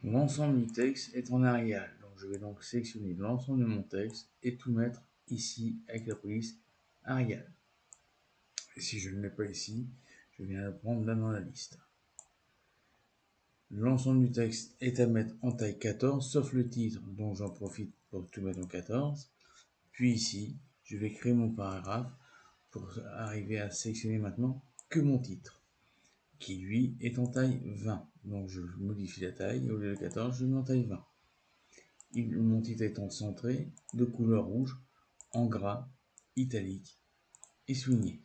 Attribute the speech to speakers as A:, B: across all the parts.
A: L'ensemble du texte est en Arial. Donc je vais donc sélectionner l'ensemble de mon texte et tout mettre ici avec la police Arial. Et si je ne le mets pas ici, je viens le prendre là dans la liste. L'ensemble du texte est à mettre en taille 14, sauf le titre, dont j'en profite pour tout mettre en 14. Puis ici, je vais créer mon paragraphe pour arriver à sélectionner maintenant que mon titre, qui lui est en taille 20. Donc je modifie la taille, au lieu de 14, je mets en taille 20. Mon titre étant centré, de couleur rouge, en gras, italique et souligné.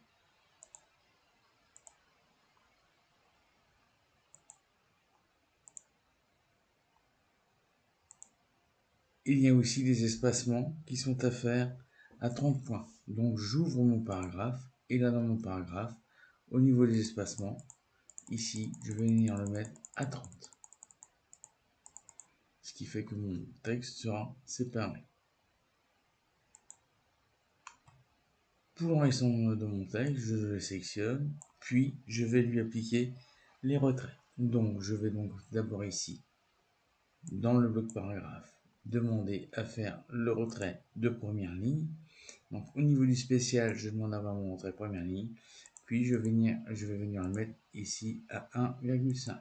A: Il y a aussi des espacements qui sont à faire à 30 points. Donc j'ouvre mon paragraphe et là dans mon paragraphe, au niveau des espacements, ici je vais venir le mettre à 30. Ce qui fait que mon texte sera séparé. Pour l'ensemble de mon texte, je le sélectionne, puis je vais lui appliquer les retraits. Donc je vais donc d'abord ici, dans le bloc paragraphe, demander à faire le retrait de première ligne. Donc au niveau du spécial, je demande à avoir mon retrait première ligne, puis je vais venir le mettre ici à 1,5.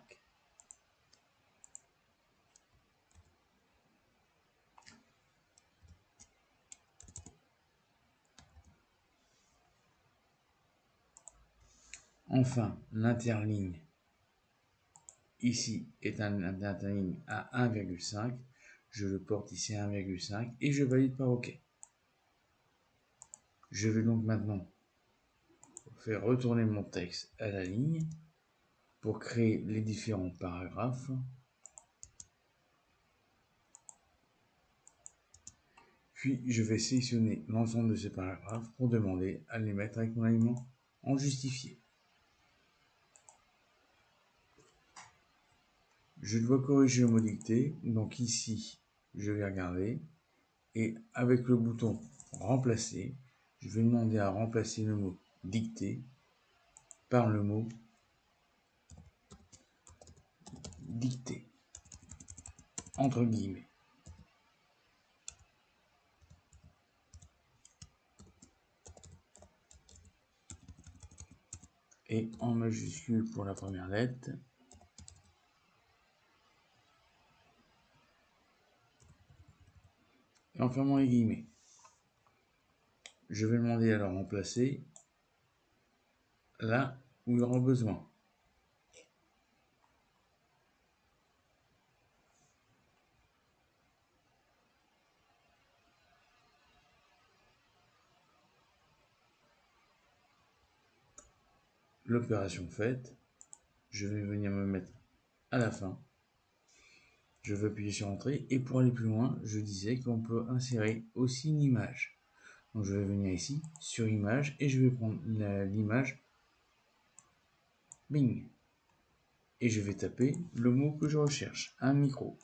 A: Enfin, l'interligne ici est un interligne à 1,5. Je le porte ici à 1,5 et je valide par OK. Je vais donc maintenant faire retourner mon texte à la ligne pour créer les différents paragraphes. Puis je vais sélectionner l'ensemble de ces paragraphes pour demander à les mettre avec mon alignement en justifié. Je dois corriger le mot dicté, donc ici je vais regarder et avec le bouton remplacer, je vais demander à remplacer le mot dicté par le mot dicté entre guillemets. Et en majuscule pour la première lettre. Et en fermant les guillemets. Je vais demander à le remplacer là où il y aura besoin. L'opération faite, je vais venir me mettre à la fin. Je vais appuyer sur Entrée et pour aller plus loin, je disais qu'on peut insérer aussi une image. Donc je vais venir ici sur Image et je vais prendre l'image Bing. Et je vais taper le mot que je recherche, un micro.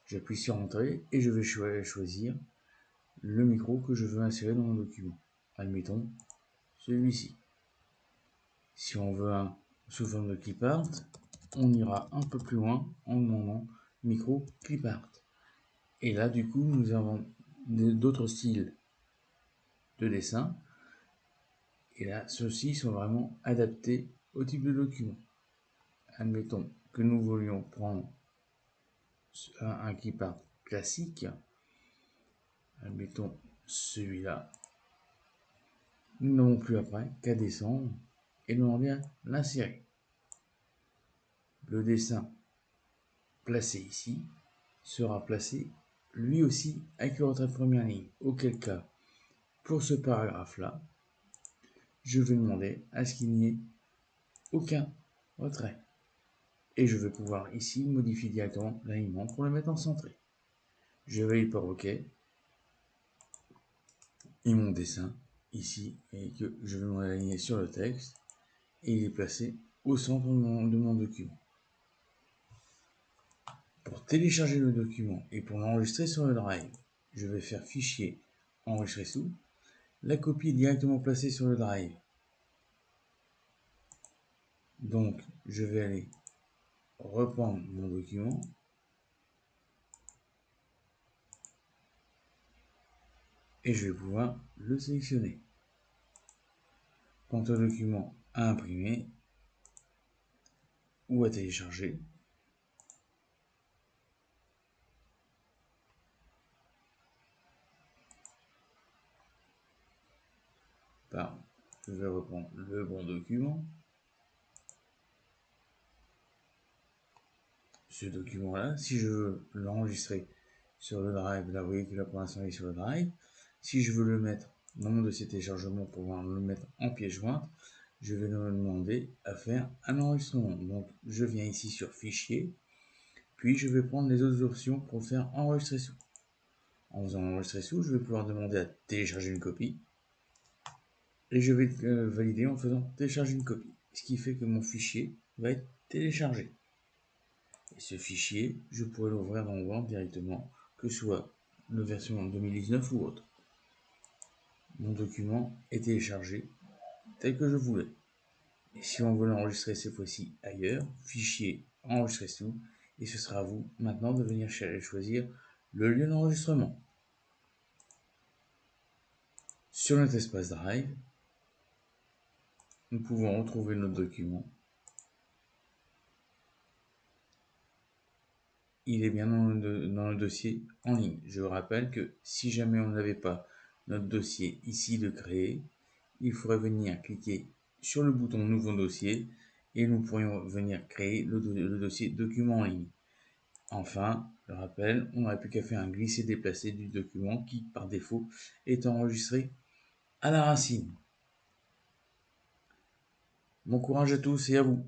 A: J'appuie sur Entrée et je vais choisir le micro que je veux insérer dans mon document. Admettons celui-ci. Si on veut un sous forme de clipart, on ira un peu plus loin en demandant micro clipart. Et là, du coup, nous avons d'autres styles de dessin. Et là, ceux-ci sont vraiment adaptés au type de document. Admettons que nous voulions prendre un clipart classique. Admettons celui-là. Nous n'avons plus après qu'à descendre et demander à l'insérer. Le dessin placé ici sera placé lui aussi avec le retrait de première ligne. Auquel cas, pour ce paragraphe-là, je vais demander à ce qu'il n'y ait aucun retrait. Et je vais pouvoir ici modifier directement l'alignement pour le mettre en centré. Je valide par OK. Et mon dessin ici, et que je vais m'aligner sur le texte, et il est placé au centre de mon document. Pour télécharger le document et pour l'enregistrer sur le Drive, je vais faire Fichier, Enregistrer sous. La copie est directement placée sur le Drive. Donc, je vais aller reprendre mon document et je vais pouvoir le sélectionner. Quant au document à imprimer ou à télécharger, je vais reprendre le bon document. Ce document-là, si je veux l'enregistrer sur le drive, là vous voyez que là pour l'instant il est sur le drive. Si je veux le mettre dans mon dossier téléchargement pour pouvoir le mettre en pièce jointe, je vais me demander à faire un enregistrement. Donc je viens ici sur fichier, puis je vais prendre les autres options pour faire enregistrer sous. En faisant enregistrer sous, je vais pouvoir demander à télécharger une copie. Et je vais valider en faisant télécharger une copie. Ce qui fait que mon fichier va être téléchargé. Et ce fichier, je pourrais l'ouvrir dans Word directement, que ce soit une version 2019 ou autre. Mon document est téléchargé tel que je voulais. Et si on veut l'enregistrer cette fois-ci ailleurs, fichier, enregistrer sous, et ce sera à vous maintenant de venir choisir le lieu d'enregistrement. Sur notre espace Drive, nous pouvons retrouver notre document. Il est bien dans le dossier en ligne. Je rappelle que si jamais on n'avait pas notre dossier ici de créer, il faudrait venir cliquer sur le bouton nouveau dossier et nous pourrions venir créer le dossier document en ligne. Enfin, je rappelle, on n'aurait plus qu'à faire un glisser-déplacer du document qui, par défaut, est enregistré à la racine. Bon courage à tous et à vous.